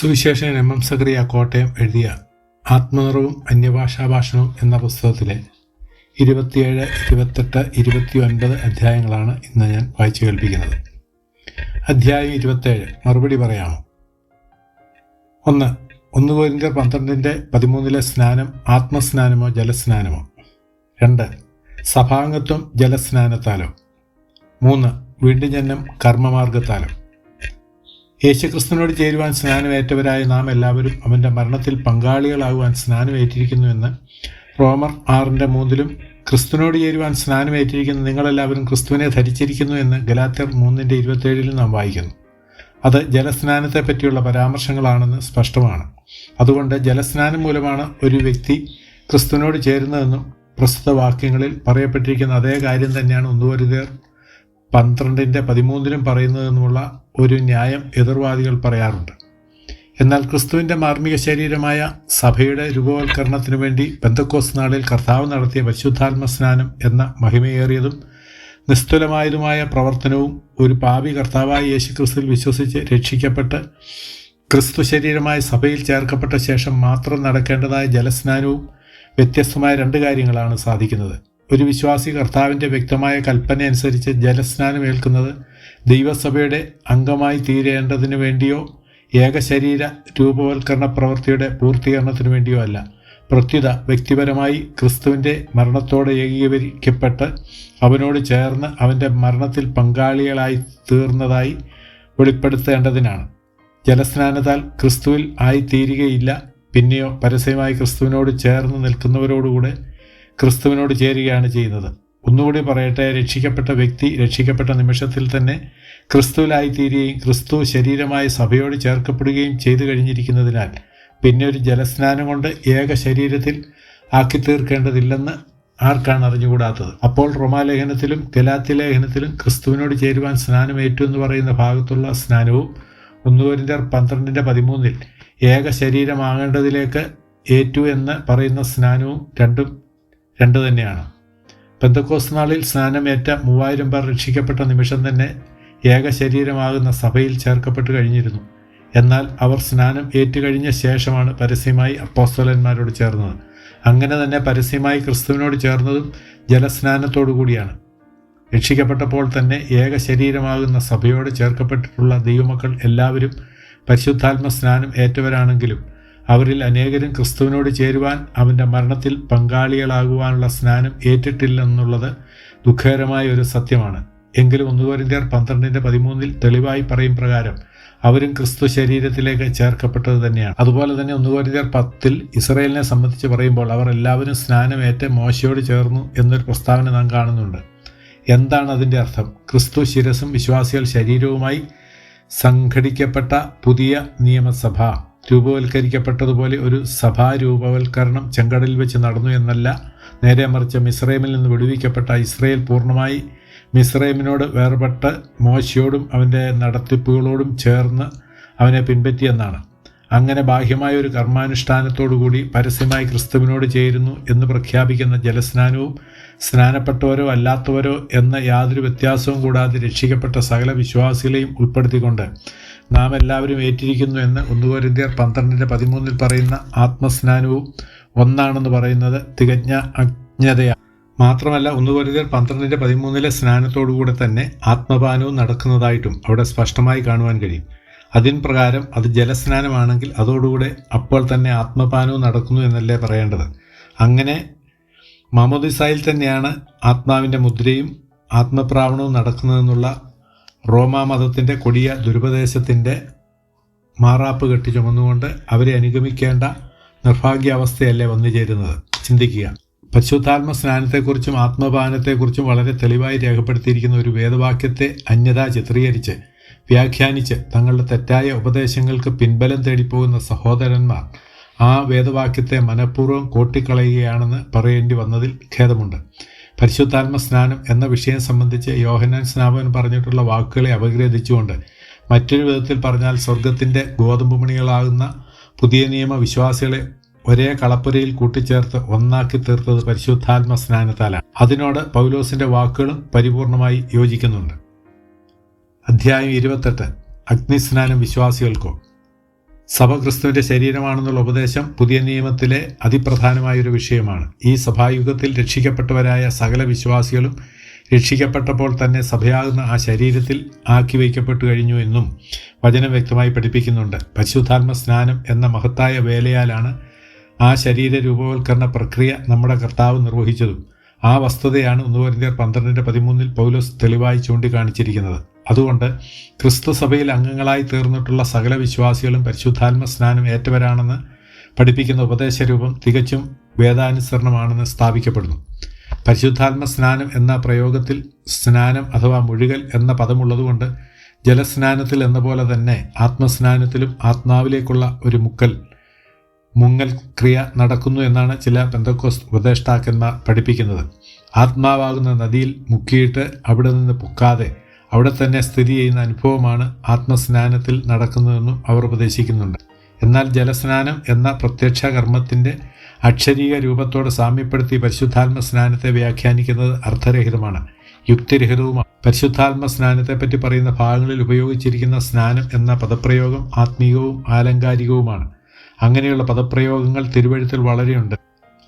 സുവിശേഷൻ M Zacharia Kottayam എഴുതിയ ആത്മനിറവും അന്യഭാഷാ ഭാഷണവും എന്ന പുസ്തകത്തിലെ 27, 28, 29 അധ്യായങ്ങളാണ് ഇന്ന് ഞാൻ വായിച്ചു കേൾപ്പിക്കുന്നത്. അധ്യായം 27. മറുപടി പറയാമോ? 1 കൊരിന്ത്യർ 12:13 സ്നാനം ആത്മസ്നാനമോ ജലസ്നാനമോ? 2 സഭാംഗത്വം ജലസ്നാനത്താലോ? 3 വീണ്ടും ജനനം കർമ്മമാർഗത്താലോ? യേശുക്രിസ്തുവിനോട് ചേരുവാൻ സ്നാനമേറ്റവരായ നാം എല്ലാവരും അവൻ്റെ മരണത്തിൽ പങ്കാളികളാകുവാൻ സ്നാനമേറ്റിരിക്കുന്നുവെന്ന് റോമർ 6:3 ക്രിസ്തുവിനോട് ചേരുവാൻ സ്നാനമേറ്റിരിക്കുന്ന നിങ്ങളെല്ലാവരും ക്രിസ്തുവിനെ ധരിച്ചിരിക്കുന്നു എന്ന് ഗലാത്യർ 3:27 നാം വായിക്കുന്നു. അത് ജലസ്നാനത്തെ പറ്റിയുള്ള പരാമർശങ്ങളാണെന്ന് സ്പഷ്ടമാണ്. അതുകൊണ്ട് ജലസ്നാനം മൂലമാണ് ഒരു വ്യക്തി ക്രിസ്തുവിനോട് ചേരുന്നതെന്നും പ്രസ്തുത വാക്യങ്ങളിൽ പറയപ്പെട്ടിരിക്കുന്ന അതേ കാര്യം തന്നെയാണ് 1 കൊരിന്ത്യർ 12:13 പറയുന്നതെന്നുമുള്ള ഒരു ന്യായം എതിർവാദികൾ പറയാറുണ്ട്. എന്നാൽ ക്രിസ്തുവിൻ്റെ മാർമിക ശരീരമായ സഭയുടെ രൂപവൽക്കരണത്തിനു വേണ്ടി പെന്തക്കോസ്ത് നാളിൽ കർത്താവ് നടത്തിയ പരിശുദ്ധാത്മ സ്നാനം എന്ന മഹിമയേറിയതും നിസ്തുലമായതുമായ പ്രവർത്തനവും ഒരു പാപി കർത്താവായ യേശുക്രിസ്തുവിൽ വിശ്വസിച്ച് രക്ഷിക്കപ്പെട്ട് ക്രിസ്തു ശരീരമായ സഭയിൽ ചേർക്കപ്പെട്ട ശേഷം മാത്രം നടക്കേണ്ടതായ ജലസ്നാനവും വ്യത്യസ്തമായ 2 കാര്യങ്ങളാണ് സാധിക്കുന്നത്. ഒരു വിശ്വാസി കർത്താവിൻ്റെ വ്യക്തമായ കൽപ്പന അനുസരിച്ച് ജലസ്നാനം ഏൽക്കുന്നത് ദൈവസഭയുടെ അംഗമായി തീരേണ്ടതിനു വേണ്ടിയോ ഏകശരീര രൂപവൽക്കരണ പ്രവൃത്തിയുടെ പൂർത്തീകരണത്തിനു വേണ്ടിയോ അല്ല. പ്രത്യുത വ്യക്തിപരമായി ക്രിസ്തുവിൻ്റെ മരണത്തോടെ ഏകീകരിക്കപ്പെട്ട് അവനോട് ചേർന്ന് അവൻ്റെ മരണത്തിൽ പങ്കാളികളായി തീർന്നതായി വെളിപ്പെടുത്തേണ്ടതിനാണ്. ജലസ്നാനത്താൽ ക്രിസ്തുവിൽ ആയിത്തീരുകയില്ല. പിന്നെയോ പരസ്യമായി ക്രിസ്തുവിനോട് ചേർന്ന് നിൽക്കുന്നവരോടുകൂടെ ക്രിസ്തുവിനോട് ചേരുകയാണ് ചെയ്യുന്നത്. ഒന്നുകൂടി പറയട്ടെ, രക്ഷിക്കപ്പെട്ട വ്യക്തി രക്ഷിക്കപ്പെട്ട നിമിഷത്തിൽ തന്നെ ക്രിസ്തുവിലായിത്തീരുകയും ക്രിസ്തു ശരീരമായ സഭയോട് ചേർക്കപ്പെടുകയും ചെയ്തു കഴിഞ്ഞിരിക്കുന്നതിനാൽ പിന്നെ ഒരു ജലസ്നാനം കൊണ്ട് ഏക ശരീരത്തിൽ ആക്കി തീർക്കേണ്ടതില്ലെന്ന് ആർക്കാണ് അറിഞ്ഞുകൂടാത്തത്? അപ്പോൾ റോമാലേഖനത്തിലും ഗലാത്യലേഖനത്തിലും ക്രിസ്തുവിനോട് ചേരുവാൻ സ്നാനമേറ്റു എന്ന് പറയുന്ന ഭാഗത്തുള്ള സ്നാനവും 1 കൊരിന്ത്യർ 12:13 ഏക ശരീരമാകേണ്ടതിലേക്ക് ഏറ്റു എന്ന് പറയുന്ന സ്നാനവും രണ്ടും രണ്ട് തന്നെയാണ്. പെന്തക്കോസ്ത് നാളിൽ സ്നാനമേറ്റ 3000 പേർ രക്ഷിക്കപ്പെട്ട നിമിഷം തന്നെ ഏക ശരീരമാകുന്ന സഭയിൽ ചേർക്കപ്പെട്ട് കഴിഞ്ഞിരുന്നു. എന്നാൽ അവർ സ്നാനം ഏറ്റുകഴിഞ്ഞ ശേഷമാണ് പരസ്യമായി അപ്പോസ്തലന്മാരോട് ചേർന്നത്. അങ്ങനെ തന്നെ പരസ്യമായി ക്രിസ്തുവിനോട് ചേർന്നതും ജലസ്നാനത്തോടു കൂടിയാണ്. രക്ഷിക്കപ്പെട്ടപ്പോൾ തന്നെ ഏക ശരീരമാകുന്ന സഭയോട് ചേർക്കപ്പെട്ടിട്ടുള്ള ദൈവമക്കൾ എല്ലാവരും പരിശുദ്ധാത്മ സ്നാനം ഏറ്റവരാണെങ്കിലും അവരിൽ അനേകരും ക്രിസ്തുവിനോട് ചേരുവാൻ അവൻ്റെ മരണത്തിൽ പങ്കാളികളാകുവാനുള്ള സ്നാനം ഏറ്റിട്ടില്ലെന്നുള്ളത് ദുഃഖകരമായ ഒരു സത്യമാണ്. എങ്കിലും 1 കൊരിന്ത്യർ 12:13 തെളിവായി പറയും പ്രകാരം അവരും ക്രിസ്തു ശരീരത്തിലേക്ക് ചേർക്കപ്പെട്ടത് തന്നെയാണ്. അതുപോലെ തന്നെ 1 കൊരിന്ത്യർ 10 ഇസ്രായേലിനെ സംബന്ധിച്ച് പറയുമ്പോൾ അവർ എല്ലാവരും സ്നാനമേറ്റ് മോശയോട് ചേർന്നു എന്നൊരു പ്രസ്താവന നാം കാണുന്നുണ്ട്. എന്താണ് അതിൻ്റെ അർത്ഥം? ക്രിസ്തു ശിരസും വിശ്വാസികൾ ശരീരവുമായി സംഘടിക്കപ്പെട്ട പുതിയ നിയമസഭ രൂപവൽക്കരിക്കപ്പെട്ടതുപോലെ ഒരു സഭാരൂപവൽക്കരണം ചെങ്കടലിൽ വെച്ച് നടന്നു എന്നല്ല. നേരെ മറിച്ച് മിസ്രൈമിൽ നിന്ന് വിടുവിക്കപ്പെട്ട ഇസ്രായേൽ പൂർണ്ണമായി മിസ്രൈമിനോട് വേർപെട്ട് മോശയോടും അവൻ്റെ നടത്തിപ്പുകളോടും ചേർന്ന് അവനെ പിൻപറ്റിയെന്നാണ്. അങ്ങനെ ബാഹ്യമായ ഒരു കർമാനുഷ്ഠാനത്തോടുകൂടി പരസ്യമായി ക്രിസ്തുവിനോട് ചേരുന്നു എന്ന് പ്രഖ്യാപിക്കുന്ന ജലസ്നാനവും സ്നാനപ്പെട്ടവരോ അല്ലാത്തവരോ എന്ന യാതൊരു വ്യത്യാസവും കൂടാതെ രക്ഷിക്കപ്പെട്ട സകല വിശ്വാസികളെയും ഉൾപ്പെടുത്തിക്കൊണ്ട് നാം എല്ലാവരും ഏറ്റിരിക്കുന്നു എന്ന് 1 കൊരിന്ത്യർ 12:13 പറയുന്ന ആത്മസ്നാനവും ഒന്നാണെന്ന് പറയുന്നത് തികഞ്ഞ അജ്ഞതയാണ്. മാത്രമല്ല 1 കൊരിന്ത്യർ 12:13 സ്നാനത്തോടുകൂടെ തന്നെ ആത്മപാനവും നടക്കുന്നതായിട്ടും അവിടെ സ്പഷ്ടമായി കാണുവാൻ കഴിയും. അതിൻ പ്രകാരം അത് ജലസ്നാനമാണെങ്കിൽ അതോടുകൂടെ അപ്പോൾ തന്നെ ആത്മപാനവും നടക്കുന്നു എന്നല്ലേ പറയേണ്ടത്? അങ്ങനെ മാമോദിസായിൽ തന്നെയാണ് ആത്മാവിൻ്റെ മുദ്രയും ആത്മപ്രാവണവും നടക്കുന്നതെന്നുള്ള റോമാ മതത്തിൻ്റെ കൊടിയ ദുരുപദേശത്തിൻ്റെ മാറാപ്പ് കെട്ടി ചുമന്നുകൊണ്ട് അവരെ അനുഗമിക്കേണ്ട നിർഭാഗ്യാവസ്ഥയല്ലേ വന്നു ചേരുന്നത്? ചിന്തിക്കുക. പരിശുദ്ധാത്മ സ്നാനത്തെക്കുറിച്ചും ആത്മപാനത്തെക്കുറിച്ചും വളരെ തെളിവായി രേഖപ്പെടുത്തിയിരിക്കുന്ന ഒരു വേദവാക്യത്തെ അന്യഥ ചിത്രീകരിച്ച് വ്യാഖ്യാനിച്ച് തങ്ങളുടെ തെറ്റായ ഉപദേശങ്ങൾക്ക് പിൻബലം തേടിപ്പോകുന്ന സഹോദരന്മാർ ആ വേദവാക്യത്തെ മനഃപൂർവ്വം കോട്ടിക്കളയുകയാണെന്ന് പറയേണ്ടി വന്നതിൽ ഖേദമുണ്ട്. പരിശുദ്ധാത്മ സ്നാനം എന്ന വിഷയം സംബന്ധിച്ച് യോഹന്നാൻ സ്നാപകൻ പറഞ്ഞിട്ടുള്ള വാക്കുകളെ അപഗ്രഥിച്ചുകൊണ്ട് മറ്റൊരു വിധത്തിൽ പറഞ്ഞാൽ സ്വർഗത്തിൻ്റെ ഗോതമ്പ് മണികളാകുന്ന പുതിയ നിയമ വിശ്വാസികളെ ഒരേ കളപ്പുരയിൽ കൂട്ടിച്ചേർത്ത് ഒന്നാക്കി തീർത്തത് പരിശുദ്ധാത്മ സ്നാനത്താലാണ്. അതിനോട് പൗലോസിൻ്റെ വാക്കുകളും പരിപൂർണമായി യോജിക്കുന്നുണ്ട്. അധ്യായം 28. അഗ്നിസ്നാനം വിശ്വാസികൾക്കോ? സഭ ക്രിസ്തുവിൻ്റെ ശരീരമാണെന്നുള്ള ഉപദേശം പുതിയ നിയമത്തിലെ അതിപ്രധാനമായൊരു വിഷയമാണ്. ഈ സഭായുഗത്തിൽ രക്ഷിക്കപ്പെട്ടവരായ സകല വിശ്വാസികളും രക്ഷിക്കപ്പെട്ടപ്പോൾ തന്നെ സഭയാകുന്ന ആ ശരീരത്തിൽ ആക്കി വയ്ക്കപ്പെട്ടു കഴിഞ്ഞു എന്നും വചനം വ്യക്തമായി പഠിപ്പിക്കുന്നുണ്ട്. പരിശുദ്ധാത്മ സ്നാനം എന്ന മഹത്തായ വേലയാലാണ് ആ ശരീര രൂപവൽക്കരണ പ്രക്രിയ നമ്മുടെ കർത്താവ് നിർവഹിച്ചതും. ആ വസ്തുതയാണ് 1 കൊരിന്ത്യർ 12:13 പൗലോസ് തെളിവായി ചൂണ്ടിക്കാണിച്ചിരിക്കുന്നത്. അതുകൊണ്ട് ക്രിസ്തു സഭയിൽ അംഗങ്ങളായി തീർന്നിട്ടുള്ള സകല വിശ്വാസികളും പരിശുദ്ധാത്മ സ്നാനം ഏറ്റവരാണെന്ന് പഠിപ്പിക്കുന്ന ഉപദേശരൂപം തികച്ചും വേദാനുസരണമാണെന്ന് സ്ഥാപിക്കപ്പെടുന്നു. പരിശുദ്ധാത്മ സ്നാനം എന്ന പ്രയോഗത്തിൽ സ്നാനം അഥവാ മുഴുകൽ എന്ന പദമുള്ളതുകൊണ്ട് ജലസ്നാനത്തിൽ എന്ന പോലെ തന്നെ ആത്മസ്നാനത്തിലും ആത്മാവിലേക്കുള്ള ഒരു മുങ്ങൽ ക്രിയ നടക്കുന്നു എന്നാണ് ചില പെന്തക്കോസ്ത് ഉപദേഷ്ടാക്കന്മാർ പഠിപ്പിക്കുന്നത്. ആത്മാവാകുന്ന നദിയിൽ മുക്കിയിട്ട് അവിടെ നിന്ന് പൊക്കാതെ അവിടെ തന്നെ സ്ഥിതി ചെയ്യുന്ന അനുഭവമാണ് ആത്മസ്നാനത്തിൽ നടക്കുന്നതെന്നും അവർ ഉപദേശിക്കുന്നുണ്ട്. എന്നാൽ ജലസ്നാനം എന്ന പ്രത്യക്ഷ കർമ്മത്തിൻ്റെ അക്ഷരീയ രൂപത്തോട് സാമ്യപ്പെടുത്തി പരിശുദ്ധാത്മ സ്നാനത്തെ വ്യാഖ്യാനിക്കുന്നത് അർത്ഥരഹിതമാണ്, യുക്തിരഹിതവുമാണ്. പരിശുദ്ധാത്മ സ്നാനത്തെപ്പറ്റി പറയുന്ന ഭാഗങ്ങളിൽ ഉപയോഗിച്ചിരിക്കുന്ന സ്നാനം എന്ന പദപ്രയോഗം ആത്മീയവും ആലങ്കാരികവുമാണ്. അങ്ങനെയുള്ള പദപ്രയോഗങ്ങൾ തിരുവഴുത്തിൽ വളരെയുണ്ട്.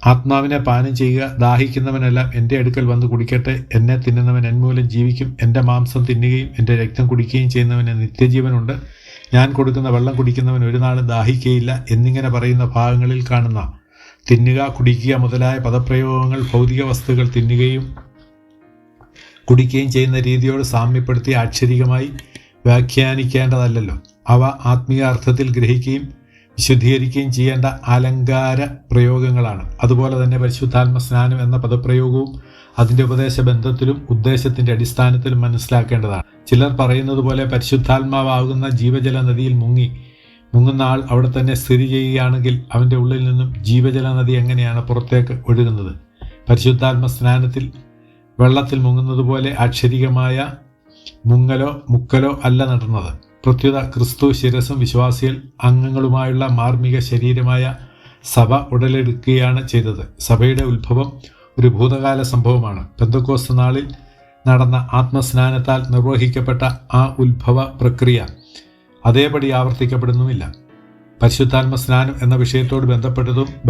ആത്മാവിനെ പാനം ചെയ്യുക, ദാഹിക്കുന്നവനെല്ലാം എൻ്റെ അടുക്കൽ വന്ന് കുടിക്കട്ടെ, എന്നെ തിന്നുന്നവൻ എന്മൂലം ജീവിക്കും, എൻ്റെ മാംസം തിന്നുകയും എൻ്റെ രക്തം കുടിക്കുകയും ചെയ്യുന്നവന് നിത്യജീവനുണ്ട്, ഞാൻ കൊടുക്കുന്ന വെള്ളം കുടിക്കുന്നവൻ ഒരു നാളും ദാഹിക്കുകയില്ല എന്നിങ്ങനെ പറയുന്ന ഭാഗങ്ങളിൽ കാണുന്ന തിന്നുക, കുടിക്കുക മുതലായ പദപ്രയോഗങ്ങൾ ഭൗതിക വസ്തുക്കൾ തിന്നുകയും കുടിക്കുകയും ചെയ്യുന്ന രീതിയോട് സാമ്യപ്പെടുത്തി ആക്ഷരികമായി വ്യാഖ്യാനിക്കേണ്ടതല്ലല്ലോ. അവ ആത്മീയ അർത്ഥത്തിൽ ഗ്രഹിക്കുകയും വിശുദ്ധീകരിക്കുകയും ചെയ്യേണ്ട അലങ്കാര പ്രയോഗങ്ങളാണ്. അതുപോലെ തന്നെ പരിശുദ്ധാത്മ സ്നാനം എന്ന പദപ്രയോഗവും അതിൻ്റെ ഉപദേശ ബന്ധത്തിലും ഉദ്ദേശത്തിൻ്റെ അടിസ്ഥാനത്തിലും മനസ്സിലാക്കേണ്ടതാണ്. ചിലർ പറയുന്നത് പോലെ പരിശുദ്ധാത്മാവാകുന്ന ജീവജല നദിയിൽ മുങ്ങുന്ന ആൾ അവിടെ തന്നെ സ്ഥിതി ചെയ്യുകയാണെങ്കിൽ അവൻ്റെ ഉള്ളിൽ നിന്നും ജീവജല നദി എങ്ങനെയാണ് പുറത്തേക്ക് ഒഴുകുന്നത്? പരിശുദ്ധാത്മ സ്നാനത്തിൽ വെള്ളത്തിൽ മുങ്ങുന്നത് പോലെ അക്ഷരികമായ മുക്കലോ അല്ല നടന്നത്. പ്രത്യുത ക്രിസ്തു ശിരസും വിശ്വാസികൾ അംഗങ്ങളുമായുള്ള മാർമിക ശരീരമായ സഭ ഉടലെടുക്കുകയാണ് ചെയ്തത്. സഭയുടെ ഉത്ഭവം ഒരു ഭൂതകാല സംഭവമാണ്. പെന്തക്കോസ്ത് നാളിൽ നടന്ന ആത്മസ്നാനത്താൽ നിർവഹിക്കപ്പെട്ട ആ ഉത്ഭവ പ്രക്രിയ അതേപടി ആവർത്തിക്കപ്പെടുന്നുമില്ല. പരിശുദ്ധാത്മ സ്നാനം എന്ന വിഷയത്തോട്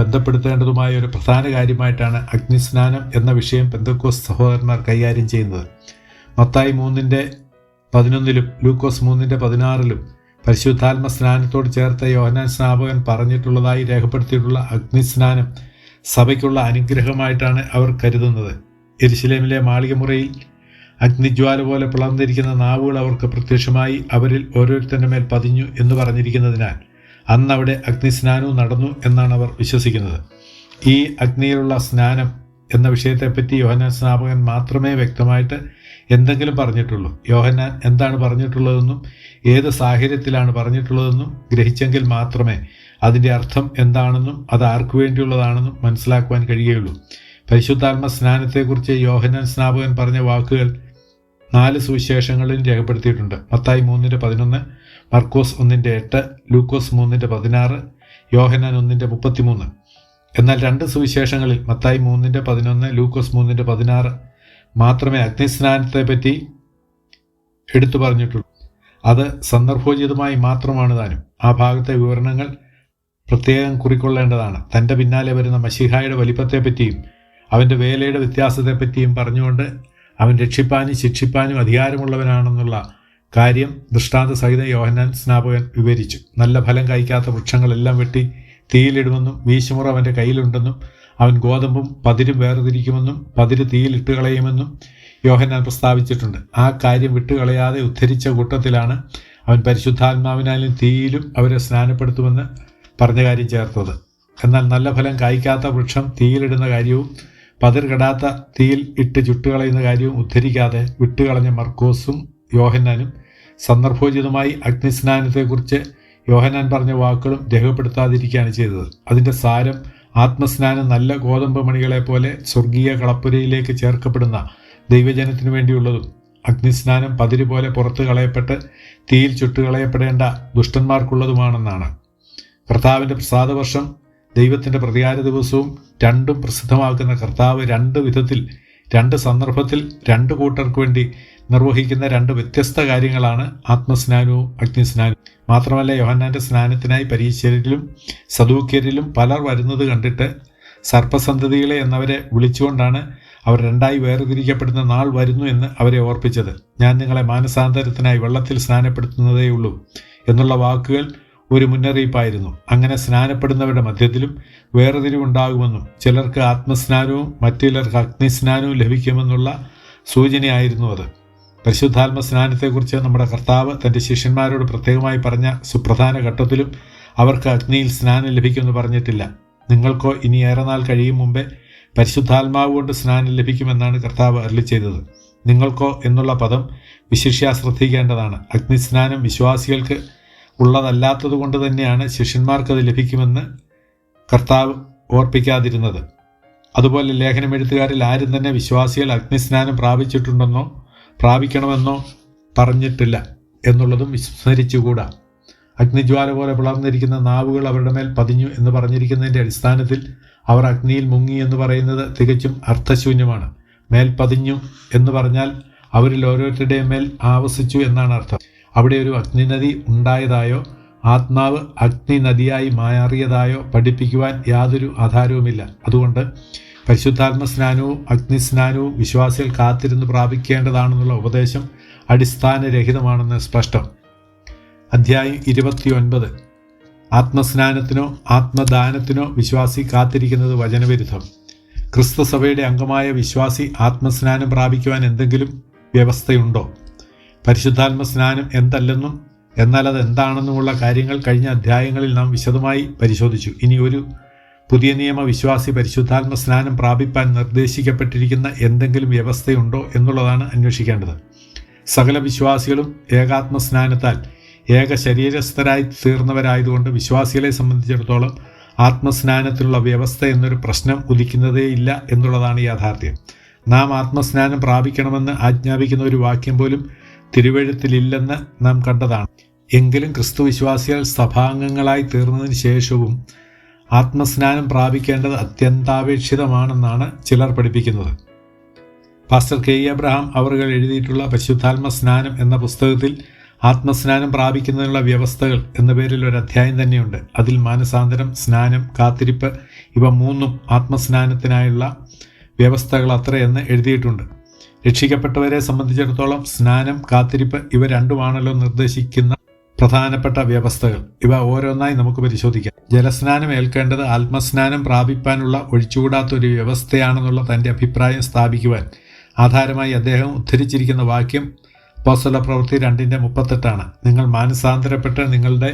ബന്ധപ്പെടുത്തേണ്ടതുമായ ഒരു പ്രധാന കാര്യമായിട്ടാണ് അഗ്നിസ്നാനം എന്ന വിഷയം പെന്തക്കോസ്ത് സഹോദരന്മാർ കൈകാര്യം ചെയ്യുന്നത്. മത്തായി 3:11 ലൂക്കോസ് 3:16 പരിശുദ്ധാത്മ സ്നാനത്തോട് ചേർത്ത് യോഹന്നാൻ സ്നാപകൻ പറഞ്ഞിട്ടുള്ളതായി രേഖപ്പെടുത്തിയിട്ടുള്ള അഗ്നിസ്നാനം സഭയ്ക്കുള്ള അനുഗ്രഹമായിട്ടാണ് അവർ കരുതുന്നത്. യെരുശലേമിലെ മാളികമുറിയിൽ അഗ്നിജ്വാല പോലെ പിളർന്നിരിക്കുന്ന നാവുകൾ അവർക്ക് പ്രത്യക്ഷമായി അവരിൽ ഓരോരുത്തരുടെ മേൽ പതിഞ്ഞു എന്ന് പറഞ്ഞിരിക്കുന്നതിനാൽ അന്നവിടെ അഗ്നിസ്നാനവും നടന്നു എന്നാണ് അവർ വിശ്വസിക്കുന്നത്. ഈ അഗ്നിയിലുള്ള സ്നാനം എന്ന വിഷയത്തെപ്പറ്റി യോഹന്നാൻ സ്നാപകൻ മാത്രമേ വ്യക്തമായിട്ട് എന്തെങ്കിലും പറഞ്ഞിട്ടുള്ളൂ. യോഹന്നാൻ എന്താണ് പറഞ്ഞിട്ടുള്ളതെന്നും ഏത് സാഹചര്യത്തിലാണ് പറഞ്ഞിട്ടുള്ളതെന്നും ഗ്രഹിച്ചെങ്കിൽ മാത്രമേ അതിൻ്റെ അർത്ഥം എന്താണെന്നും അത് ആർക്കു വേണ്ടിയുള്ളതാണെന്നും മനസ്സിലാക്കുവാൻ കഴിയുകയുള്ളൂ. പരിശുദ്ധാത്മ സ്നാനത്തെക്കുറിച്ച് യോഹന്നാൻ സ്നാപകൻ പറഞ്ഞ വാക്കുകൾ 4 സുവിശേഷങ്ങളിലും രേഖപ്പെടുത്തിയിട്ടുണ്ട്. മത്തായി 3:11, മർക്കോസ് 1:8, ലൂക്കോസ് 3:16, യോഹന്നാൻ 1:33. എന്നാൽ 2 സുവിശേഷങ്ങളിൽ മത്തായി 3:11, ലൂക്കോസ് 3:16 മാത്രമേ അഗ്നിസ്നാനത്തെപ്പറ്റി എടുത്തു പറഞ്ഞിട്ടുള്ളൂ. അത് സന്ദർഭോചിതമായി മാത്രമാണ് താനും. ആ ഭാഗത്തെ വിവരണങ്ങൾ പ്രത്യേകം കുറിക്കൊള്ളേണ്ടതാണ്. തൻ്റെ പിന്നാലെ വരുന്ന മശീഹായുടെ വലിപ്പത്തെപ്പറ്റിയും അവൻ്റെ വേലയുടെ വ്യത്യാസത്തെപ്പറ്റിയും പറഞ്ഞുകൊണ്ട് അവൻ രക്ഷിപ്പാനും ശിക്ഷിപ്പാനും അധികാരമുള്ളവനാണെന്നുള്ള കാര്യം ദൃഷ്ടാന്ത സഹിത യോഹന്നാൻ സ്നാപകൻ വിവരിച്ചു. നല്ല ഫലം കായ്ക്കാത്ത വൃക്ഷങ്ങളെല്ലാം വെട്ടി തീയിലിടുമെന്നും വീശുമുറ അവൻ്റെ കയ്യിലുണ്ടെന്നും അവൻ ഗോതമ്പും പതിരും വേർതിരിക്കുമെന്നും പതിര് തീയിലിട്ട് കളയുമെന്നും യോഹന്നാൻ പ്രസ്താവിച്ചിട്ടുണ്ട്. ആ കാര്യം വിട്ടുകളയാതെ ഉദ്ധരിച്ച കൂട്ടത്തിലാണ് അവൻ പരിശുദ്ധാത്മാവിനാലും തീയിലും അവരെ സ്നാനപ്പെടുത്തുമെന്ന് പറഞ്ഞ കാര്യം ചേർത്തത്. എന്നാൽ നല്ല ഫലം കായ്ക്കാത്ത വൃക്ഷം തീയിലിടുന്ന കാര്യവും പതിർ കെടാത്ത തീയിൽ ഇട്ട് ചുട്ടുകളയുന്ന കാര്യവും ഉദ്ധരിക്കാതെ വിട്ടുകളഞ്ഞ മർക്കോസും യോഹന്നാനും സന്ദർഭോചിതമായി അഗ്നിസ്നാനത്തെക്കുറിച്ച് യോഹന്നാൻ പറഞ്ഞ വാക്കുകളും രേഖപ്പെടുത്താതിരിക്കുകയാണ് ചെയ്തത്. അതിൻ്റെ സാരം ആത്മസ്നാനം നല്ല ഗോതമ്പ് മണികളെ പോലെ സ്വർഗീയ കളപ്പുരയിലേക്ക് ചേർക്കപ്പെടുന്ന ദൈവജനത്തിനു വേണ്ടിയുള്ളതും അഗ്നിസ്നാനം പതിര് പോലെ പുറത്തു കളയപ്പെട്ട് തീയിൽ ചുട്ടുകളയപ്പെടേണ്ട ദുഷ്ടന്മാർക്കുള്ളതുമാണെന്നാണ്. കർത്താവിൻ്റെ പ്രസാദവർഷം ദൈവത്തിൻ്റെ പ്രതികാര ദിവസവും രണ്ടും പ്രസിദ്ധമാക്കുന്ന കർത്താവ് 2 വിധത്തിൽ 2 സന്ദർഭത്തിൽ 2 കൂട്ടർക്ക് വേണ്ടി നിർവഹിക്കുന്ന 2 വ്യത്യസ്ത കാര്യങ്ങളാണ് ആത്മസ്നാനവും അഗ്നിസ്നാനവും. മാത്രമല്ല യോഹന്നാൻ്റെ സ്നാനത്തിനായി പരീശരിലും സദൂക്യരിലും പലർ വരുന്നത് കണ്ടിട്ട് സർപ്പസന്തതികളെ എന്നവരെ വിളിച്ചുകൊണ്ടാണ് അവർ രണ്ടായി വേർതിരിക്കപ്പെടുന്ന നാൾ വരുന്നു എന്ന് അവരെ ഓർപ്പിച്ചത്. ഞാൻ നിങ്ങളെ മാനസാന്തരത്തിനായി വെള്ളത്തിൽ സ്നാനപ്പെടുത്തുന്നതേയുള്ളൂ എന്നുള്ള വാക്കുകൾ ഒരു മുന്നറിയിപ്പായിരുന്നു. അങ്ങനെ സ്നാനപ്പെടുന്നവരുടെ മധ്യത്തിലും വേർതിരിവുണ്ടാകുമെന്നും ചിലർക്ക് ആത്മസ്നാനവും മറ്റു ചിലർക്ക് അഗ്നിസ്നാനവും ലഭിക്കുമെന്നുള്ള സൂചനയായിരുന്നു അത്. പരിശുദ്ധാത്മ സ്നാനത്തെക്കുറിച്ച് നമ്മുടെ കർത്താവ് തൻ്റെ ശിഷ്യന്മാരോട് പ്രത്യേകമായി പറഞ്ഞ സുപ്രധാന ഘട്ടത്തിലും അവർക്ക് അഗ്നിയിൽ സ്നാനം ലഭിക്കുമെന്ന് പറഞ്ഞിട്ടില്ല. നിങ്ങൾക്കോ ഇനി ഏറെ നാൾ കഴിയും മുമ്പേ പരിശുദ്ധാത്മാവ് കൊണ്ട് സ്നാനം ലഭിക്കുമെന്നാണ് കർത്താവ് അരുളി ചെയ്തത്. നിങ്ങൾക്കോ എന്നുള്ള പദം വിശിഷ്യ ശ്രദ്ധിക്കേണ്ടതാണ്. അഗ്നിസ്നാനം വിശ്വാസികൾക്ക് ഉള്ളതല്ലാത്തത് കൊണ്ട് തന്നെയാണ് ശിഷ്യന്മാർക്കത് ലഭിക്കുമെന്ന് കർത്താവ് ഓർപ്പിക്കാതിരുന്നത്. അതുപോലെ ലേഖനമെഴുത്തുകാരിൽ ആരും തന്നെ വിശ്വാസികൾ അഗ്നിസ്നാനം പ്രാപിച്ചിട്ടുണ്ടെന്നോ പ്രാപിക്കണമെന്നോ പറഞ്ഞിട്ടില്ല എന്നുള്ളതും വിസ്മരിച്ചുകൂടാ. അഗ്നിജ്വാല പോലെ പിളർന്നിരിക്കുന്ന നാവുകൾ അവരുടെ മേൽ പതിഞ്ഞു എന്ന് പറഞ്ഞിരിക്കുന്നതിൻ്റെ അടിസ്ഥാനത്തിൽ അവർ അഗ്നിയിൽ മുങ്ങി എന്ന് പറയുന്നത് തികച്ചും അർത്ഥശൂന്യമാണ്. മേൽ പതിഞ്ഞു എന്ന് പറഞ്ഞാൽ അവരിൽ ഓരോരുത്തരുടെയും മേൽ ആവസിച്ചു എന്നാണ് അർത്ഥം. അവിടെ ഒരു അഗ്നിനദി ഉണ്ടായതായോ ആത്മാവ് അഗ്നിനദിയായി മാറിയതായോ പഠിപ്പിക്കുവാൻ യാതൊരു ആധാരവുമില്ല. അതുകൊണ്ട് പരിശുദ്ധാത്മ സ്നാനവും അഗ്നിസ്നാനവും വിശ്വാസികൾ കാത്തിരുന്ന് പ്രാപിക്കേണ്ടതാണെന്നുള്ള ഉപദേശം അടിസ്ഥാനരഹിതമാണെന്ന് സ്പഷ്ടം. അധ്യായം 29. ആത്മസ്നാനത്തിനോ ആത്മദാനത്തിനോ വിശ്വാസി കാത്തിരിക്കുന്നത് വചനവിരുദ്ധം. ക്രിസ്തു സഭയുടെ അംഗമായ വിശ്വാസി ആത്മസ്നാനം പ്രാപിക്കുവാൻ എന്തെങ്കിലും വ്യവസ്ഥയുണ്ടോ? പരിശുദ്ധാത്മ സ്നാനം എന്തല്ലെന്നും എന്നാൽ അത് എന്താണെന്നുമുള്ള കാര്യങ്ങൾ കഴിഞ്ഞ അധ്യായങ്ങളിൽ നാം വിശദമായി പരിശോധിച്ചു. ഇനി ഒരു പുതിയ നിയമ വിശ്വാസി പരിശുദ്ധാത്മ സ്നാനം പ്രാപിപ്പാൻ നിർദ്ദേശിക്കപ്പെട്ടിരിക്കുന്ന എന്തെങ്കിലും വ്യവസ്ഥയുണ്ടോ എന്നുള്ളതാണ് അന്വേഷിക്കേണ്ടത്. സകല വിശ്വാസികളും ഏകാത്മസ്നാനത്താൽ ഏക ശരീരസ്ഥരായി തീർന്നവരായതുകൊണ്ട് വിശ്വാസികളെ സംബന്ധിച്ചിടത്തോളം ആത്മസ്നാനത്തിനുള്ള വ്യവസ്ഥ എന്നൊരു പ്രശ്നം ഉദിക്കുന്നതേയില്ല എന്നുള്ളതാണ് യാഥാർത്ഥ്യം. നാം ആത്മസ്നാനം പ്രാപിക്കണമെന്ന് ആജ്ഞാപിക്കുന്ന ഒരു വാക്യം പോലും തിരുവെഴുത്തിലില്ലെന്ന് നാം കണ്ടതാണ്. എങ്കിലും ക്രിസ്തു വിശ്വാസികൾ സഭാംഗങ്ങളായി തീർന്നതിന് ശേഷവും ആത്മസ്നാനം പ്രാപിക്കേണ്ടത് അത്യന്താപേക്ഷിതമാണെന്നാണ് ചിലർ പഠിപ്പിക്കുന്നത്. Pastor K. അബ്രഹാം അവറുകൾ എഴുതിയിട്ടുള്ള പരിശുദ്ധാത്മ സ്നാനം എന്ന പുസ്തകത്തിൽ ആത്മസ്നാനം പ്രാപിക്കുന്നതിനുള്ള വ്യവസ്ഥകൾ എന്ന പേരിൽ ഒരു അധ്യായം തന്നെയുണ്ട്. അതിൽ മാനസാന്തരം, സ്നാനം, കാത്തിരിപ്പ് ഇവ മൂന്നും ആത്മസ്നാനത്തിനായുള്ള വ്യവസ്ഥകൾ അത്രയെന്ന് എഴുതിയിട്ടുണ്ട്. രക്ഷിക്കപ്പെട്ടവരെ സംബന്ധിച്ചിടത്തോളം സ്നാനം, കാത്തിരിപ്പ് ഇവ രണ്ടുമാണല്ലോ നിർദ്ദേശിക്കുന്ന പ്രധാനപ്പെട്ട വ്യവസ്ഥകൾ. ഇവ ഓരോന്നായി നമുക്ക് പരിശോധിക്കാം. ജലസ്നാനം ഏൽക്കേണ്ടത് ആത്മസ്നാനം പ്രാപിപ്പാനുള്ള ഒഴിച്ചുകൂടാത്തൊരു വ്യവസ്ഥയാണെന്നുള്ള തൻ്റെ അഭിപ്രായം സ്ഥാപിക്കുവാൻ ആധാരമായി അദ്ദേഹം ഉദ്ധരിച്ചിരിക്കുന്ന വാക്യം അപ്പോസ്തല പ്രവൃത്തി 2:38 നിങ്ങൾ മാനസാന്തരപ്പെട്ട് നിങ്ങളുടെ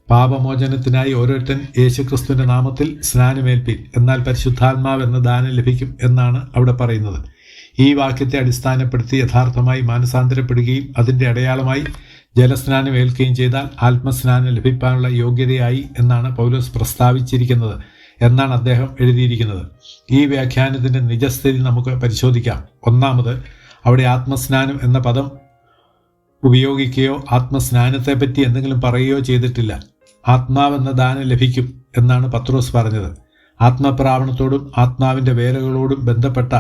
പാപമോചനത്തിനായി ഓരോരുത്തൻ യേശുക്രിസ്തുവിൻ്റെ നാമത്തിൽ സ്നാനമേൽപ്പിൻ, എന്നാൽ പരിശുദ്ധാത്മാവെന്ന ദാനം ലഭിക്കും എന്നാണ് അവിടെ പറയുന്നത്. ഈ വാക്യത്തെ അടിസ്ഥാനപ്പെടുത്തി യഥാർത്ഥമായി മാനസാന്തരപ്പെടുകയും അതിൻ്റെ അടയാളമായി ജലസ്നാനം ഏൽക്കുകയും ചെയ്താൽ ആത്മസ്നാനം ലഭിക്കാനുള്ള യോഗ്യതയായി എന്നാണ് പൗലോസ് പ്രസ്താവിച്ചിരിക്കുന്നത് എന്നാണ് അദ്ദേഹം എഴുതിയിരിക്കുന്നത്. ഈ വ്യാഖ്യാനത്തിൻ്റെ നിജസ്ഥിതി നമുക്ക് പരിശോധിക്കാം. ഒന്നാമത്, അവിടെ ആത്മസ്നാനം എന്ന പദം ഉപയോഗിക്കുകയോ ആത്മസ്നാനത്തെപ്പറ്റി എന്തെങ്കിലും പറയുകയോ ചെയ്തിട്ടില്ല. ആത്മാവെന്ന ദാനം ലഭിക്കും എന്നാണ് പത്രോസ് പറഞ്ഞത്. ആത്മപ്രാവണത്തോടും ആത്മാവിൻ്റെ വേലകളോടും ബന്ധപ്പെട്ട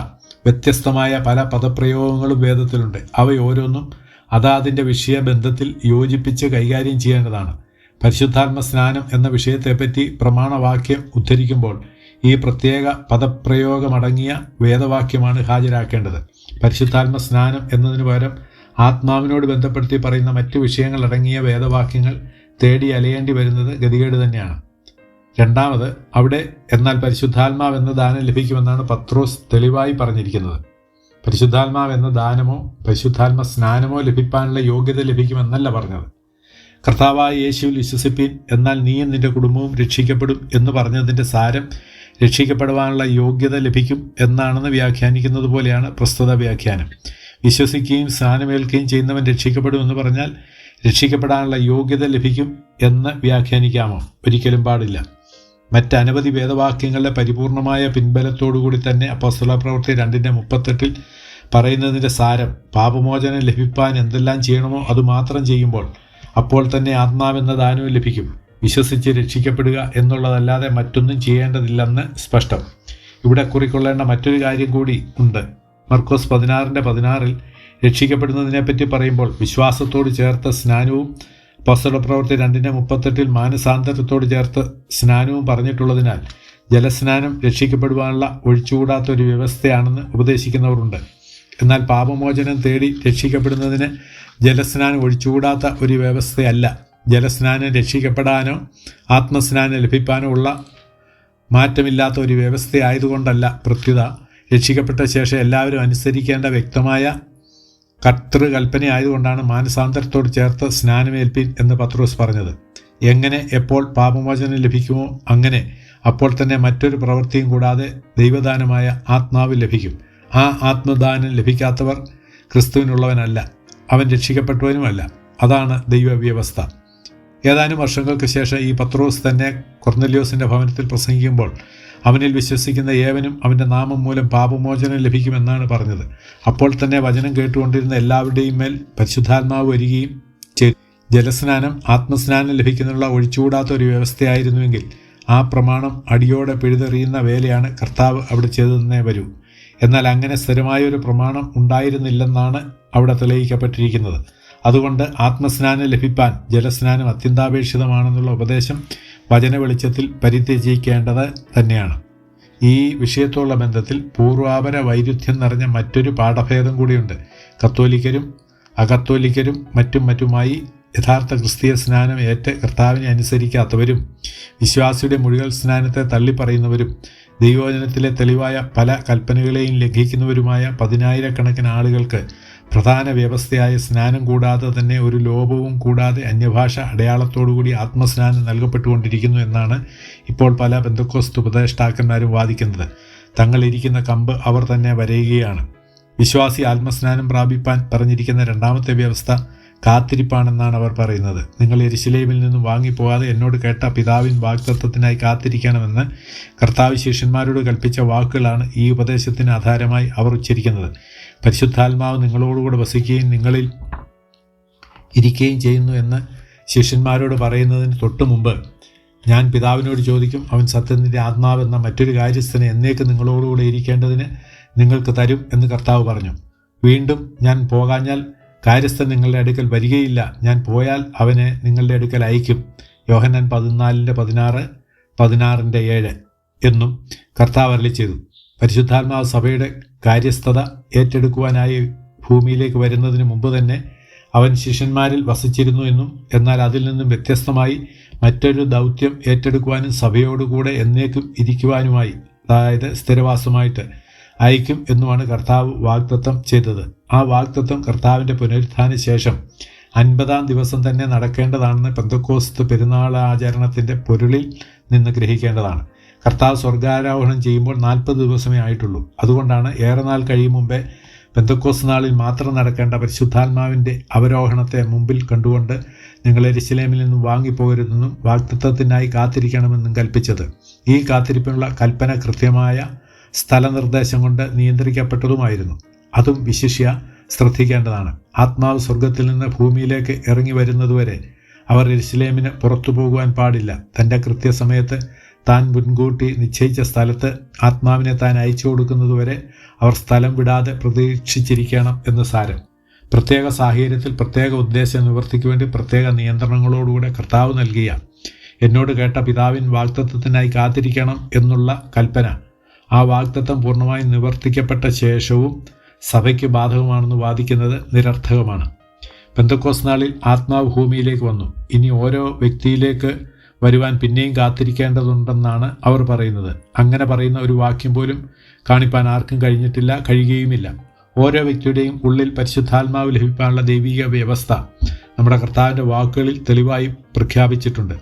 വ്യത്യസ്തമായ പല പദപ്രയോഗങ്ങളും വേദത്തിലുണ്ട്. അവയോരോന്നും അതാതിൻ്റെ വിഷയബന്ധത്തിൽ യോജിപ്പിച്ച് കൈകാര്യം ചെയ്യേണ്ടതാണ്. പരിശുദ്ധാത്മ സ്നാനം എന്ന വിഷയത്തെപ്പറ്റി പ്രമാണവാക്യം ഉദ്ധരിക്കുമ്പോൾ ഈ പ്രത്യേക പദപ്രയോഗമടങ്ങിയ വേദവാക്യമാണ് ഹാജരാക്കേണ്ടത്. പരിശുദ്ധാത്മ സ്നാനം എന്നതിന് പകരം ആത്മാവിനോട് ബന്ധപ്പെടുത്തി പറയുന്ന മറ്റു വിഷയങ്ങളടങ്ങിയ വേദവാക്യങ്ങൾ തേടി അലയേണ്ടി വരുന്നത് ഗതികേട് തന്നെയാണ്. രണ്ടാമത്, അവിടെ എന്നാൽ പരിശുദ്ധാത്മാവെന്ന ദാനം ലഭിക്കുമെന്നാണ് പത്രോസ് തെളിവായി പറഞ്ഞിരിക്കുന്നത്. പരിശുദ്ധാത്മാവെന്ന ദാനമോ പരിശുദ്ധാത്മ സ്നാനമോ ലഭിക്കാനുള്ള യോഗ്യത ലഭിക്കുമെന്നല്ല പറഞ്ഞത്. കർത്താവായ യേശുവിൽ വിശ്വസിപ്പീൻ, എന്നാൽ നീയും നിന്റെ കുടുംബവും രക്ഷിക്കപ്പെടും എന്ന് പറഞ്ഞതിൻ്റെ സാരം രക്ഷിക്കപ്പെടുവാനുള്ള യോഗ്യത ലഭിക്കും എന്നാണെന്ന് വ്യാഖ്യാനിക്കുന്നത് പോലെയാണ് പ്രസ്തുത വ്യാഖ്യാനം. വിശ്വസിക്കുകയും സ്നാനമേൽക്കുകയും ചെയ്യുന്നവൻ രക്ഷിക്കപ്പെടും എന്ന് പറഞ്ഞാൽ രക്ഷിക്കപ്പെടാനുള്ള യോഗ്യത ലഭിക്കും എന്ന് വ്യാഖ്യാനിക്കാമോ? ഒരിക്കലും പാടില്ല. മറ്റനവധി വേദവാക്യങ്ങളുടെ പരിപൂർണമായ പിൻബലത്തോടുകൂടി തന്നെ അപ്പോസ്തല പ്രവൃത്തി 2:38 പറയുന്നതിൻ്റെ സാരം പാപമോചനം ലഭിപ്പാൻ എന്തെല്ലാം ചെയ്യണമോ അതുമാത്രം ചെയ്യുമ്പോൾ അപ്പോൾ തന്നെ ആത്മാവെന്ന ദാനവും ലഭിക്കും. വിശ്വസിച്ച് രക്ഷിക്കപ്പെടുക എന്നുള്ളതല്ലാതെ മറ്റൊന്നും ചെയ്യേണ്ടതില്ലെന്ന് സ്പഷ്ടം. ഇവിടെ കുറിക്കൊള്ളേണ്ട മറ്റൊരു കാര്യം കൂടി ഉണ്ട്. മർക്കോസ് 16:16 രക്ഷിക്കപ്പെടുന്നതിനെപ്പറ്റി പറയുമ്പോൾ വിശ്വാസത്തോട് ചേർത്ത സ്നാനവും അപ്പോസ്തലപ്രവൃത്തി 2:38 മാനസാന്തരത്തോട് ചേർത്ത് സ്നാനവും പറഞ്ഞിട്ടുള്ളതിനാൽ ജലസ്നാനം രക്ഷിക്കപ്പെടുവാനുള്ള ഒഴിച്ചുകൂടാത്ത ഒരു വ്യവസ്ഥയാണെന്ന് ഉപദേശിക്കുന്നവരുണ്ട്. എന്നാൽ പാപമോചനം തേടി രക്ഷിക്കപ്പെടുന്നതിന് ജലസ്നാനം ഒഴിച്ചുകൂടാത്ത ഒരു വ്യവസ്ഥയല്ല. ജലസ്നാനം രക്ഷിക്കപ്പെടാനോ ആത്മസ്നാനം ലഭിക്കാനോ ഉള്ള മാറ്റമില്ലാത്ത ഒരു വ്യവസ്ഥയായതുകൊണ്ടല്ല പ്രത്യുത രക്ഷിക്കപ്പെട്ട ശേഷം എല്ലാവരും അനുസരിക്കേണ്ട വ്യക്തമായ കർത്തൃകൽപ്പനയായതുകൊണ്ടാണ് മാനസാന്തരത്തോട് ചേർത്ത് സ്നാനമേൽപ്പിൻ എന്ന് പത്രോസ് പറഞ്ഞത്. എങ്ങനെ എപ്പോൾ പാപമോചനം ലഭിക്കുമോ അങ്ങനെ അപ്പോൾ തന്നെ മറ്റൊരു പ്രവൃത്തിയും കൂടാതെ ദൈവദാനമായ ആത്മാവ് ലഭിക്കും. ആ ആത്മദാനം ലഭിക്കാത്തവർ ക്രിസ്തുവിനുള്ളവനല്ല, അവൻ രക്ഷിക്കപ്പെട്ടവനുമല്ല. അതാണ് ദൈവവ്യവസ്ഥ. ഏതാനും വർഷങ്ങൾക്ക് ശേഷം ഈ പത്രോസ് തന്നെ കൊർന്നല്യോസിൻ്റെ ഭവനത്തിൽ പ്രസംഗിക്കുമ്പോൾ അവനിൽ വിശ്വസിക്കുന്ന ഏവനും അവൻ്റെ നാമം മൂലം പാപമോചനം ലഭിക്കുമെന്നാണ് പറഞ്ഞത്. അപ്പോൾ തന്നെ വചനം കേട്ടുകൊണ്ടിരുന്ന എല്ലാവരുടെയും മേൽ പരിശുദ്ധാത്മാവ് വരികയും ചെയ്തു. ജലസ്നാനം ആത്മസ്നാനം ലഭിക്കുന്നതിനുള്ള ഒഴിച്ചുകൂടാത്ത ഒരു വ്യവസ്ഥയായിരുന്നുവെങ്കിൽ ആ പ്രമാണം അടിയോടെ പിഴുതെറിയുന്ന വേലയാണ് കർത്താവ് അവിടെ ചെയ്തതെന്നേ വരൂ. എന്നാൽ അങ്ങനെ സ്ഥിരമായൊരു പ്രമാണം ഉണ്ടായിരുന്നില്ലെന്നാണ് അവിടെ തെളിയിക്കപ്പെട്ടിരിക്കുന്നത്. അതുകൊണ്ട് ആത്മസ്നാനം ലഭിപ്പാൻ ജലസ്നാനം അത്യന്താപേക്ഷിതമാണെന്നുള്ള ഉപദേശം വചന വെളിച്ചത്തിൽ പരിത്യജിക്കേണ്ടത് തന്നെയാണ്. ഈ വിഷയത്തോടുള്ള ബന്ധത്തിൽ പൂർവാപര വൈരുദ്ധ്യം നിറഞ്ഞ മറ്റൊരു പാഠഭേദം കൂടിയുണ്ട്. കത്തോലിക്കരും അകത്തോലിക്കരും മറ്റുമായി യഥാർത്ഥ ക്രിസ്തീയ സ്നാനം ഏറ്റ് കർത്താവിനെ അനുസരിക്കാത്തവരും വിശ്വാസിയുടെ മുഴുവൻ സ്നാനത്തെ തള്ളിപ്പറയുന്നവരും ദൈവവചനത്തിലെ തെളിവായ പല കൽപ്പനകളെയും ലംഘിക്കുന്നവരുമായ 10,000-കണക്കിന് ആളുകൾക്ക് പ്രധാന വ്യവസ്ഥയായ സ്നാനം കൂടാതെ തന്നെ ഒരു ലോപവും കൂടാതെ അന്യഭാഷ അടയാളത്തോടുകൂടി ആത്മസ്നാനം നൽകപ്പെട്ടുകൊണ്ടിരിക്കുന്നു എന്നാണ് ഇപ്പോൾ പല പെന്തക്കോസ്ത് ഉപദേഷ്ടാക്കന്മാരും വാദിക്കുന്നത്. തങ്ങളിരിക്കുന്ന കമ്പ് അവർ തന്നെ വരയുകയാണ്. വിശ്വാസി ആത്മസ്നാനം പ്രാപിപ്പാൻ പറഞ്ഞിരിക്കുന്ന രണ്ടാമത്തെ വ്യവസ്ഥ കാത്തിരിപ്പാണെന്നാണ് അവർ പറയുന്നത്. നിങ്ങൾ യെരുശലേമിൽ നിന്നും വാങ്ങിപ്പോകാതെ എന്നോട് കേട്ട പിതാവിൻ വാഗ്ദത്തത്തിനായി കാത്തിരിക്കണമെന്ന് കർത്താവ് ശിഷ്യന്മാരോട് കൽപ്പിച്ച വാക്കുകളാണ് ഈ ഉപദേശത്തിന് ആധാരമായി അവർ ഉച്ചരിക്കുന്നത്. പരിശുദ്ധാത്മാവ് നിങ്ങളോടുകൂടെ വസിക്കുകയും നിങ്ങളിൽ ഇരിക്കുകയും ചെയ്യുന്നു എന്ന് ശിഷ്യന്മാരോട് പറയുന്നതിന് തൊട്ടു മുമ്പ് ഞാൻ പിതാവിനോട് ചോദിക്കും, അവൻ സത്യത്തിൻ്റെ ആത്മാവെന്ന മറ്റൊരു കാര്യസ്ഥനെ എന്നേക്ക് നിങ്ങളോടുകൂടെ ഇരിക്കേണ്ടതിന് നിങ്ങൾക്ക് തരും എന്ന് കർത്താവ് പറഞ്ഞു. വീണ്ടും ഞാൻ പോകാഞ്ഞാൽ കാര്യസ്ഥൻ നിങ്ങളുടെ അടുക്കൽ വരികയില്ല, ഞാൻ പോയാൽ അവനെ നിങ്ങളുടെ അടുക്കൽ അയക്കും. യോഹന്നാൻ 14:16, 16:7 എന്നും കർത്താവ് അരുളി ചെയ്തു. പരിശുദ്ധാത്മാവ് സഭയുടെ കാര്യസ്ഥത ഏറ്റെടുക്കുവാനായി ഭൂമിയിലേക്ക് വരുന്നതിന് മുമ്പ് തന്നെ അവൻ ശിഷ്യന്മാരിൽ വസിച്ചിരുന്നു എന്നും എന്നാൽ അതിൽ നിന്നും വ്യത്യസ്തമായി മറ്റൊരു ദൗത്യം ഏറ്റെടുക്കുവാനും സഭയോടുകൂടെ എന്നേക്കും ഇരിക്കുവാനുമായി, അതായത് സ്ഥിരവാസമായിട്ട് അയക്കും എന്നുമാണ് കർത്താവ് വാഗ്ദത്തം ചെയ്തത്. ആ വാഗ്ദത്തം കർത്താവിൻ്റെ പുനരുത്ഥാന ശേഷം 50-ാം ദിവസം തന്നെ നടക്കേണ്ടതാണെന്ന് പെന്തക്കോസ്ത് പെരുന്നാൾ ആചരണത്തിൻ്റെ പൊരുളിൽ നിന്ന് ഗ്രഹിക്കേണ്ടതാണ്. കർത്താവ് സ്വർഗാരോഹണം ചെയ്യുമ്പോൾ 40 ദിവസമേ ആയിട്ടുള്ളൂ. അതുകൊണ്ടാണ് ഏറെ നാൾ കഴിയും മുമ്പേ പെന്തക്കോസ്ത് നാളിൽ മാത്രം നടക്കേണ്ട പരിശുദ്ധാത്മാവിൻ്റെ അവരോഹണത്തെ മുമ്പിൽ കണ്ടുകൊണ്ട് നിങ്ങൾ യെരുശലേമിൽ നിന്നും വാങ്ങിപ്പോകരുതെന്നും വാഗ്ദത്തത്തിനായി കാത്തിരിക്കണമെന്നും കൽപ്പിച്ചത്. ഈ കാത്തിരിപ്പിനുള്ള കൽപ്പന കൃത്യമായ സ്ഥലനിർദ്ദേശം കൊണ്ട് നിയന്ത്രിക്കപ്പെട്ടതുമായിരുന്നു. അതും വിശിഷ്യ ശ്രദ്ധിക്കേണ്ടതാണ്. ആത്മാവ് സ്വർഗത്തിൽ നിന്ന് ഭൂമിയിലേക്ക് ഇറങ്ങി വരുന്നതുവരെ അവർ യെരുശലേമിന് പുറത്തു പോകുവാൻ പാടില്ല. തൻ്റെ കൃത്യസമയത്ത് താൻ മുൻകൂട്ടി നിശ്ചയിച്ച സ്ഥലത്ത് ആത്മാവിനെ താൻ അയച്ചു കൊടുക്കുന്നതുവരെ അവർ സ്ഥലം വിടാതെ പ്രതീക്ഷിച്ചിരിക്കണം എന്ന് സാരം. പ്രത്യേക സാഹചര്യത്തിൽ പ്രത്യേക ഉദ്ദേശ നിവൃത്തിക്ക് വേണ്ടി പ്രത്യേക നിയന്ത്രണങ്ങളോടുകൂടെ കർത്താവ് നൽകിയ എന്നോട് കേട്ട പിതാവിൻ വാഗ്ദത്തത്തിനായി കാത്തിരിക്കണം എന്നുള്ള കൽപ്പന ആ വാഗ്ദത്തം പൂർണ്ണമായും നിവർത്തിക്കപ്പെട്ട ശേഷവും സഭയ്ക്ക് ബാധകമാണെന്ന് വാദിക്കുന്നത് നിരർത്ഥകമാണ്. പെന്തക്കോസ്ത് നാളിൽ ആത്മാവ് ഭൂമിയിലേക്ക് വന്നു. ഇനി ഓരോ വ്യക്തിയിലേക്ക് വരുവാൻ പിന്നെയും കാത്തിരിക്കേണ്ടതുണ്ടെന്നാണ് അവർ പറയുന്നത്. അങ്ങനെ പറയുന്ന ഒരു വാക്യം പോലും കാണിപ്പാൻ ആർക്കും കഴിഞ്ഞിട്ടില്ല, കഴിയുകയുമില്ല. ഓരോ വ്യക്തിയുടെയും ഉള്ളിൽ പരിശുദ്ധാത്മാവ് ലഭിക്കാനുള്ള ദൈവിക വ്യവസ്ഥ നമ്മുടെ കർത്താവിൻ്റെ വാക്കുകളിൽ തെളിവായി പ്രഖ്യാപിച്ചിട്ടുണ്ട്.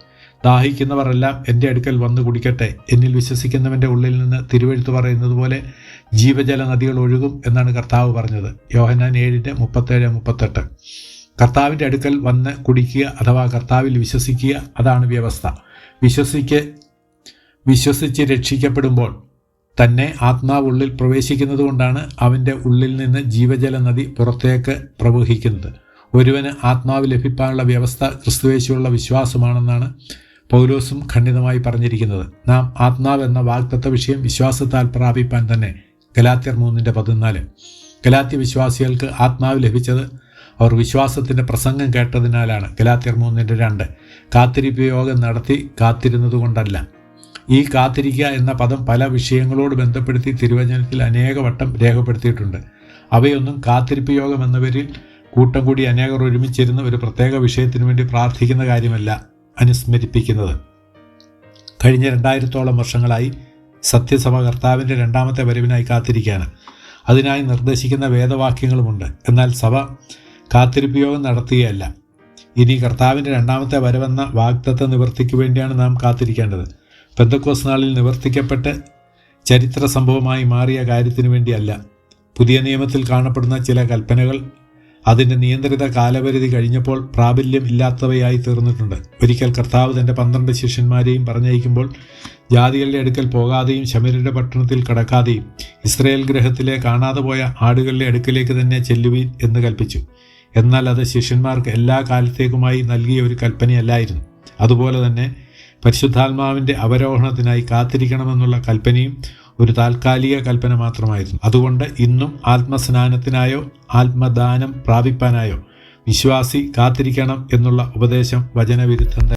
ദാഹിക്കുന്നവരെല്ലാം എൻ്റെ അടുക്കൽ വന്ന് കുടിക്കട്ടെ, എന്നിൽ വിശ്വസിക്കുന്നവൻ്റെ ഉള്ളിൽ നിന്ന് തിരുവെഴുത്ത് പറയുന്നത് പോലെ ജീവജല നദികൾ ഒഴുകും എന്നാണ് കർത്താവ് പറഞ്ഞത്. യോഹന്നാൻ 7:37-38. കർത്താവിൻ്റെ അടുക്കൽ വന്ന് കുടിക്കുക അഥവാ കർത്താവിൽ വിശ്വസിക്കുക, അതാണ് വ്യവസ്ഥ. വിശ്വസിച്ച് രക്ഷിക്കപ്പെടുമ്പോൾ തന്നെ ആത്മാവ് ഉള്ളിൽ പ്രവേശിക്കുന്നത് കൊണ്ടാണ് അവൻ്റെ ഉള്ളിൽ നിന്ന് ജീവജല നദി പുറത്തേക്ക് പ്രവഹിക്കുന്നത്. ഒരുവന് ആത്മാവ് ലഭിക്കാനുള്ള വ്യവസ്ഥ ക്രിസ്തുയേശുവിലുള്ള വിശ്വാസമാണെന്നാണ് പൗലോസും ഖണ്ഡിതമായി പറഞ്ഞിരിക്കുന്നത്. നാം ആത്മാവ് എന്ന വാഗ്ദത്ത വിഷയം വിശ്വാസത്താൽ പ്രാപിപ്പാൻ തന്നെ. ഗലാത്യർ 3:14. ഗലാത്യ വിശ്വാസികൾക്ക് ആത്മാവ് ലഭിച്ചത് അവർ വിശ്വാസത്തിൻ്റെ പ്രസംഗം കേട്ടതിനാലാണ്. ഗലാത്യർ 3:2. കാത്തിരിപ്പ് യോഗം നടത്തി കാത്തിരുന്നതുകൊണ്ടല്ല. ഈ കാത്തിരിക്കുക എന്ന പദം പല വിഷയങ്ങളോട് ബന്ധപ്പെടുത്തി തിരുവചനത്തിൽ അനേക വട്ടം രേഖപ്പെടുത്തിയിട്ടുണ്ട്. അവയൊന്നും കാത്തിരിപ്പ് യോഗം എന്ന പേരിൽ കൂട്ടം കൂടി അനേകർ ഒരുമിച്ചിരുന്ന് ഒരു പ്രത്യേക വിഷയത്തിനു വേണ്ടി പ്രാർത്ഥിക്കുന്ന കാര്യമല്ല അനുസ്മരിപ്പിക്കുന്നത്. കഴിഞ്ഞ 2000-ഓളം വർഷങ്ങളായി സത്യസഭ കർത്താവിൻ്റെ രണ്ടാമത്തെ വരവിനായി കാത്തിരിക്കുകയാണ്. അതിനായി നിർദ്ദേശിക്കുന്ന വേദവാക്യങ്ങളുമുണ്ട്. എന്നാൽ സഭ കാത്തിരിപ്പ് യോഗം നടത്തുകയല്ല. ഇനി കർത്താവിൻ്റെ രണ്ടാമത്തെ വരവെന്ന വാഗ്ദത്ത നിവൃത്തിക്ക് വേണ്ടിയാണ് നാം കാത്തിരിക്കേണ്ടത്. പെന്തക്കോസ്ത് നാളിൽ നിവർത്തിക്കപ്പെട്ട് ചരിത്ര സംഭവമായി മാറിയ കാര്യത്തിനു വേണ്ടിയല്ല. പുതിയ നിയമത്തിൽ കാണപ്പെടുന്ന ചില കൽപ്പനകൾ അതിൻ്റെ നിയന്ത്രിത കാലപരിധി കഴിഞ്ഞപ്പോൾ പ്രാബല്യം ഇല്ലാത്തവയായി തീർന്നിട്ടുണ്ട്. ഒരിക്കൽ കർത്താവ് തൻ്റെ 12 ശിഷ്യന്മാരെയും പറഞ്ഞയക്കുമ്പോൾ ജാതികളുടെ അടുക്കൽ പോകാതെയും ശമര്യരുടെ പട്ടണത്തിൽ കടക്കാതെയും ഇസ്രായേൽ ഗൃഹത്തിലെ കാണാതെ പോയ ആടുകളുടെ അടുക്കലേക്ക് തന്നെ ചെല്ലുവീൻ എന്ന് കൽപ്പിച്ചു. എന്നാൽ അത് ശിഷ്യന്മാർക്ക് എല്ലാ കാലത്തേക്കുമായി നൽകിയ ഒരു കൽപ്പനയല്ലായിരുന്നു. അതുപോലെ തന്നെ പരിശുദ്ധാത്മാവിൻ്റെ അവരോഹണത്തിനായി കാത്തിരിക്കണമെന്നുള്ള കൽപ്പനയും ഒരു താൽക്കാലിക കൽപ്പന മാത്രമായിരുന്നു. അതുകൊണ്ട് ഇന്നും ആത്മസ്നാനത്തിനായോ ആത്മദാനം പ്രാപിപ്പാനായോ വിശ്വാസി കാത്തിരിക്കണം എന്നുള്ള ഉപദേശം വചനവിരുദ്ധം.